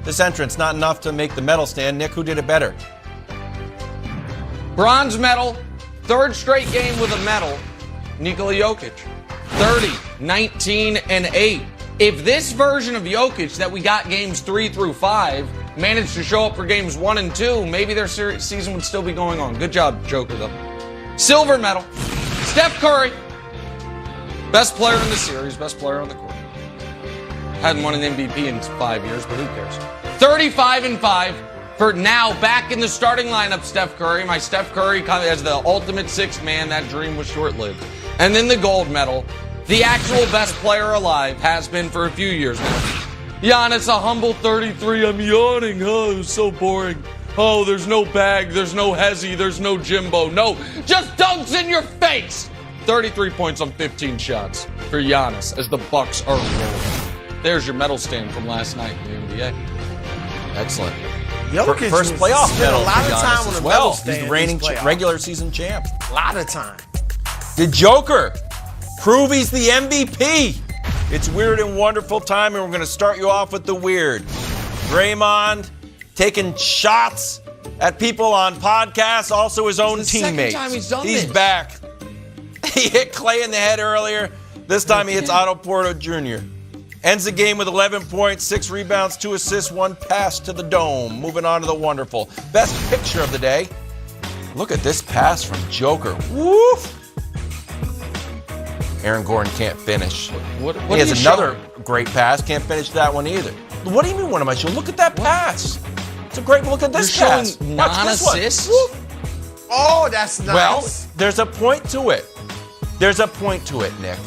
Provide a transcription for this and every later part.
This entrance, not enough to make the medal stand. Nick, who did it better? Bronze medal, third straight game with a medal, Nikola Jokic. 30, 19, and 8. If this version of Jokic that we got games 3 through 5 managed to show up for games 1 and 2, maybe their season would still be going on. Good job, Joker, though. Silver medal, Steph Curry. Best player in the series, best player on the court. Hadn't won an MVP in 5 years, but who cares? 35 and 5 for now back in the starting lineup, Steph Curry. My Steph Curry as the ultimate sixth man. That dream was short-lived. And then the gold medal, the actual best player alive, has been for a few years now. Giannis, a humble 33. I'm yawning. Oh, it was so boring. Oh, there's no Bag, there's no Hezzy, there's no Jimbo. No, just dunks in your face. 33 points on 15 shots for Giannis as the Bucks are rolling. There's your medal stand from last night in the NBA. Excellent. Jokic First playoff medal. a lot of time on the medal stand. He's the reigning regular season champ. A lot of time. The Joker prove he's the MVP. It's weird and wonderful time, and we're going to start you off with the weird. Draymond taking shots at people on podcasts, also his own teammates. Second time he's done He's this. back. He hit Clay in the head earlier. This time he hits Otto Porter Jr. Ends the game with 11 points, 6 rebounds, 2 assists, 1 pass to the dome. Moving on to the wonderful. Best picture of the day. Look at this pass from Joker. Woof! Aaron Gordon can't finish. What He has another great pass. Can't finish that one either. What do you mean, what am I showing? Look at that pass. It's a great look at this You're pass. showing Watch this one. non-assists? Woof. Oh, that's nice. Well, there's a point to it. There's a point to it, Nick.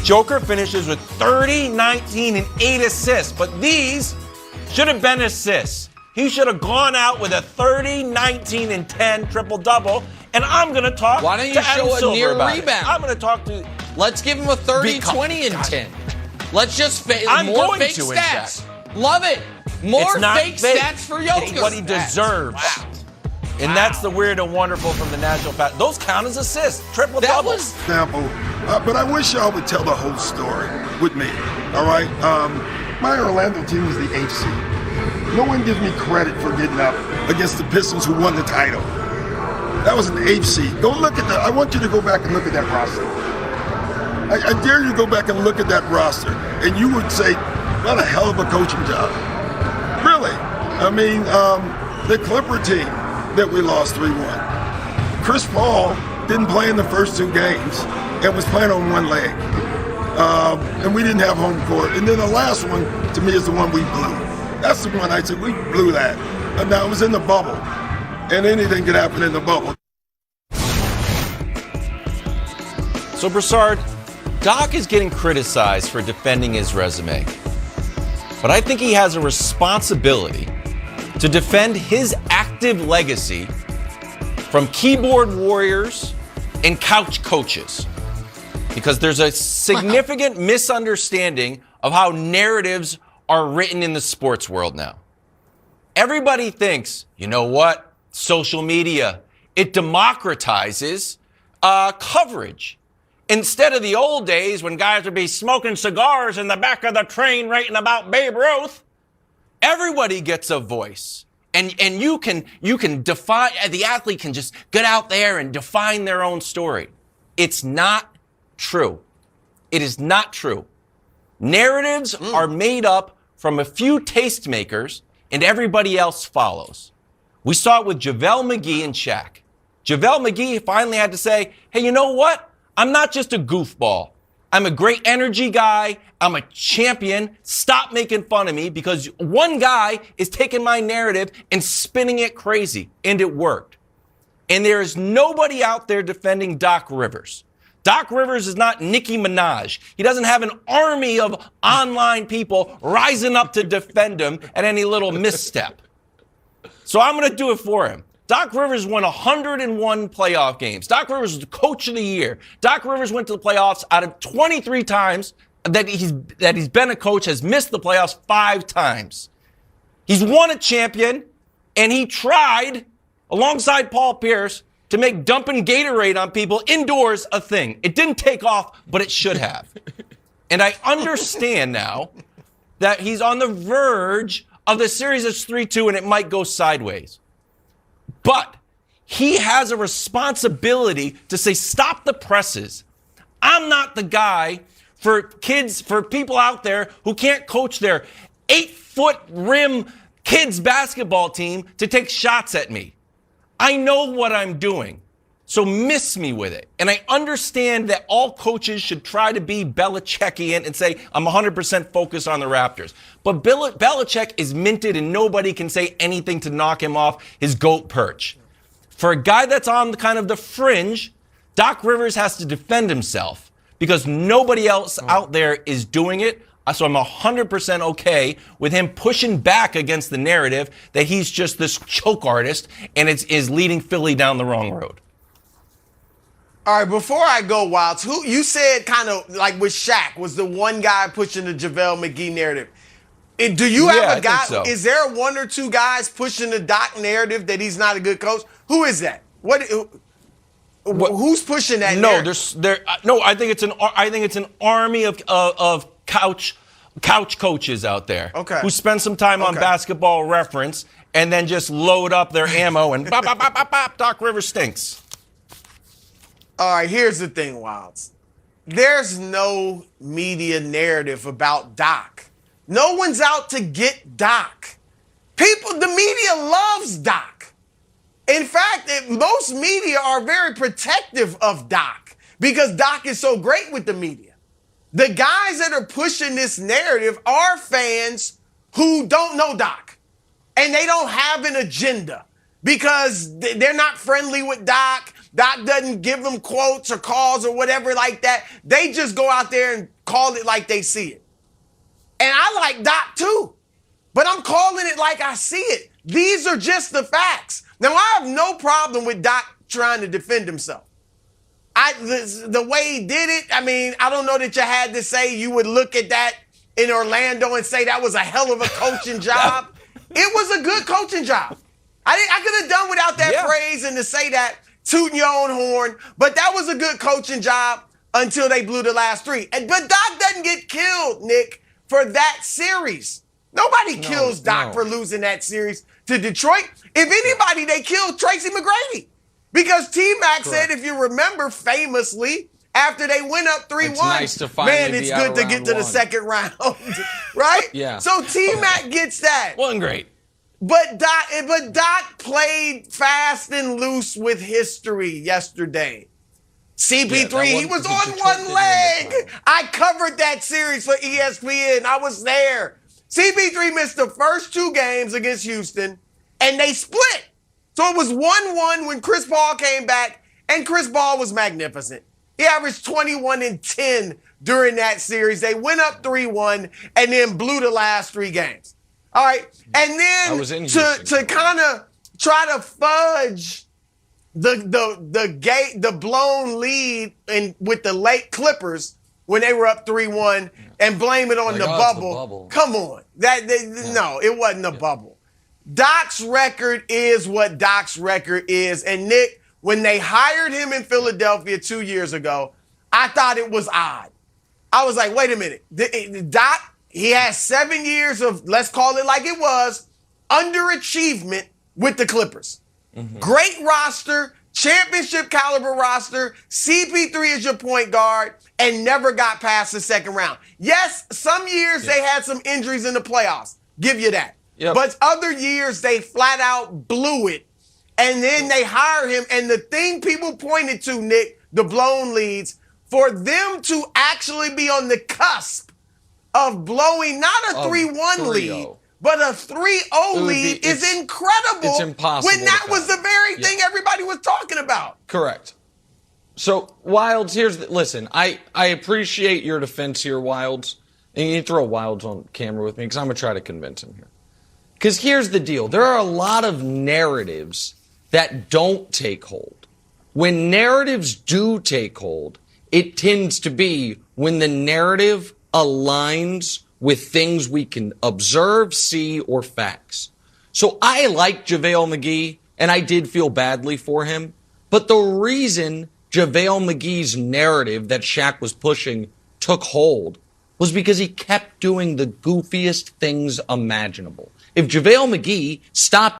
Joker finishes with 30, 19, and 8 assists, but these should have been assists. He should have gone out with a 30, 19, and 10 triple-double, and I'm going to talk Why don't you to Adam show a Silver near about it. rebound? I'm going to talk to... Let's give him a 30, Because- 20, and 10. Let's just I'm more going fake to, in stats. Love it. More It's not fake fake. stats for Jokic. It's what he deserves. Wow. And that's the weird and wonderful from the National Pass. Those count as assists. That Triple-double. was Example, but I wish y'all would tell the whole story with me. All right, my Orlando team was the 8th seed. No one gives me credit for getting up against the Pistons who won the title. That was an 8th seed. Go look at that. I want you to go back and look at that roster. I dare you to go back and look at that roster, and you would say, "What a hell of a coaching job." Really, I mean, the Clipper team that we lost 3-1. Chris Paul didn't play in the first 2 games and was playing on one leg. And we didn't have home court. And then the last one, to me, is the one we blew. That's the one I said, we blew that. And now it was in the bubble. And anything can happen in the bubble. So, Broussard, Doc is getting criticized for defending his resume. But I think he has a responsibility to defend his active legacy from keyboard warriors and couch coaches. Because there's a significant misunderstanding of how narratives are written in the sports world now. Everybody thinks, you know what? Social media, it democratizes coverage. Instead of the old days when guys would be smoking cigars in the back of the train writing about Babe Ruth, everybody gets a voice. And you can define, the athlete can just get out there and define their own story. It's not true. It is not true. Narratives are made up from a few tastemakers and everybody else follows. We saw it with JaVale McGee and Shaq. JaVale McGee finally had to say, hey, you know what? I'm not just a goofball. I'm a great energy guy. I'm a champion. Stop making fun of me because one guy is taking my narrative and spinning it crazy. And it worked. And there is nobody out there defending Doc Rivers. Doc Rivers is not Nicki Minaj. He doesn't have an army of online people rising up to defend him at any little misstep. So I'm going to do it for him. Doc Rivers won 101 playoff games. Doc Rivers was the coach of the year. Doc Rivers went to the playoffs out of 23 times that he's been a coach, has missed the playoffs 5 times. He's won a champion, and he tried, alongside Paul Pierce, to make dumping Gatorade on people indoors a thing. It didn't take off, but it should have. And I understand now that he's on the verge of the series that's 3-2 and it might go sideways. But he has a responsibility to say, stop the presses. I'm not the guy for kids, for people out there who can't coach their 8-foot rim kids basketball team to take shots at me. I know what I'm doing. So miss me with it. And I understand that all coaches should try to be Belichickian and say, I'm 100% focused on the Raptors. But Belichick is minted and nobody can say anything to knock him off his GOAT perch. For a guy that's on kind of the fringe, Doc Rivers has to defend himself because nobody else out there is doing it. So I'm 100% okay with him pushing back against the narrative that he's just this choke artist and is leading Philly down the wrong road. All right, before I go, Wilds, who you said kind of like with Shaq was the one guy pushing the JaVale McGee narrative. Do you have a guy? So. Is there one or two guys pushing the Doc narrative that he's not a good coach? Who is that? Who's pushing that? No, narrative? I think it's an army of couch coaches out there who spend some time on Basketball Reference and then just load up their ammo and bop, bop, bop, bop, bop, Doc Rivers stinks. All right, here's the thing, Wilds. There's no media narrative about Doc. No one's out to get Doc. The media loves Doc. In fact, most media are very protective of Doc because Doc is so great with the media. The guys that are pushing this narrative are fans who don't know Doc and they don't have an agenda because they're not friendly with Doc. Doc doesn't give them quotes or calls or whatever like that. They just go out there and call it like they see it. And I like Doc too, but I'm calling it like I see it. These are just the facts. Now, I have no problem with Doc trying to defend himself. The way he did it, I mean, I don't know that you had to say you would look at that in Orlando and say that was a hell of a coaching job. It was a good coaching job. I could have done without that phrase and to say that, tooting your own horn, but that was a good coaching job until they blew the last three. But Doc doesn't get killed, Nick, for that series. Nobody kills Doc for losing that series to Detroit. If anybody, they killed Tracy McGrady. Because T-Mac said, if you remember famously, after they went up 3-1, man, it's good to get to the second round, right? Yeah. So T-Mac gets that. Wasn't great. But Doc played fast and loose with history yesterday. CP3, he was on one leg. I covered that series for ESPN. I was there. CP3 missed the first two games against Houston, and they split. So it was 1-1 when Chris Paul came back, and Chris Paul was magnificent. He averaged 21 and 10 during that series. They went up 3-1 and then blew the last three games. All right. And then to kind of try to fudge the blown lead with the late Clippers when they were up 3-1 and blame it on the bubble. Come on. No, it wasn't the bubble. Doc's record is what Doc's record is. And Nick, when they hired him in Philadelphia 2 years ago, I thought it was odd. I was like, wait a minute. Doc, he has 7 years of, let's call it like it was, underachievement with the Clippers. Mm-hmm. Great roster, championship caliber roster. CP3 is your point guard and never got past the second round. Yes, some years they had some injuries in the playoffs. Give you that. Yep. But other years they flat out blew it. And then they hire him. And the thing people pointed to, Nick, the blown leads, for them to actually be on the cusp of blowing not a 3-1 lead, but a 3-0 lead is incredible. It's impossible. When that was the very thing everybody was talking about. Correct. So, Wilds, listen, I appreciate your defense here, Wilds. And you throw Wilds on camera with me because I'm going to try to convince him here. Because here's the deal. There are a lot of narratives that don't take hold. When narratives do take hold, it tends to be when the narrative aligns with things we can observe, see, or facts. So I like JaVale McGee, and I did feel badly for him. But the reason JaVale McGee's narrative that Shaq was pushing took hold was because he kept doing the goofiest things imaginable. If JaVale McGee stopped